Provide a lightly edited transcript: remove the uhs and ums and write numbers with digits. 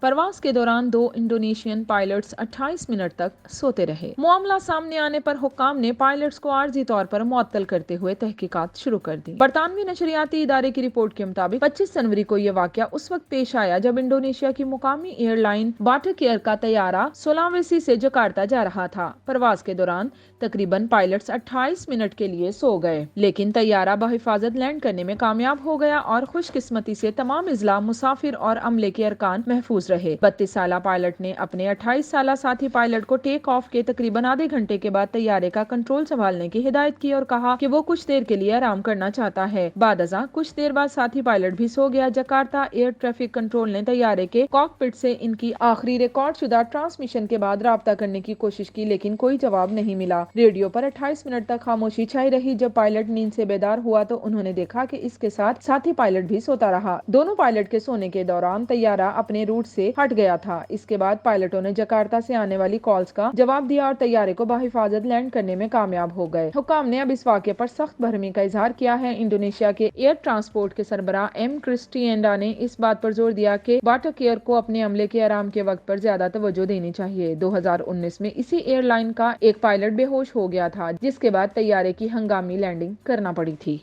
پرواز کے دوران 2 انڈونیشین پائلٹس 28 منٹ تک سوتے رہے۔ معاملہ سامنے آنے پر حکام نے پائلٹس کو عارضی طور پر معطل کرتے ہوئے تحقیقات شروع کر دی۔ برطانوی نشریاتی ادارے کی رپورٹ کے مطابق 25 جنوری کو یہ واقعہ اس وقت پیش آیا جب انڈونیشیا کی مقامی ایئر لائن باٹک ایئر کا طیارہ سولاویسی سے جکارتا جا رہا تھا۔ پرواز کے دوران تقریباً پائلٹس 28 منٹ کے لیے سو گئے، لیکن طیارہ بحفاظت لینڈ کرنے میں کامیاب ہو گیا اور خوش قسمتی سے تمام اضلاع، مسافر اور عملے کے ارکان محفوظ رہے۔ 32 سالہ پائلٹ نے اپنے 28 سالہ ساتھی پائلٹ کو ٹیک آف کے تقریباً آدھے گھنٹے کے بعد طیارے کا کنٹرول سنبھالنے کی ہدایت کی اور کہا کہ وہ کچھ دیر کے لیے آرام کرنا چاہتا ہے۔ بعد ازاں کچھ دیر بعد ساتھی پائلٹ بھی سو گیا۔ جکارتا ایئر ٹریفک کنٹرول نے طیارے کے کاک پٹ سے ان کی آخری ریکارڈ شدہ ٹرانسمیشن کے بعد رابطہ کرنے کی کوشش کی، لیکن کوئی جواب نہیں ملا۔ ریڈیو پر 28 منٹ تک خاموشی چھائی رہی۔ جب پائلٹ نیند سے بیدار ہوا تو انہوں نے دیکھا کہ اس کے ساتھ ساتھی پائلٹ بھی سوتا رہا۔ دونوں پائلٹ کے سونے کے دوران طیارہ اپنے روٹ سے ہٹ گیا تھا۔ اس کے بعد پائلٹوں نے جکارتا سے آنے والی کالز کا جواب دیا اور طیارے کو بحفاظت لینڈ کرنے میں کامیاب ہو گئے۔ حکام نے اب اس واقعے پر سخت برہمی کا اظہار کیا ہے۔ انڈونیشیا کے ایئر ٹرانسپورٹ کے سربراہ ایم کرسٹینڈا نے اس بات پر زور دیا کہ باٹک ایئر کو اپنے عملے کے آرام کے وقت پر زیادہ توجہ دینی چاہیے۔ 2019 میں اسی ایئر لائن کا ایک پائلٹ بے ہوش ہو گیا تھا، جس کے بعد طیارے کی ہنگامی لینڈنگ کرنا پڑی تھی۔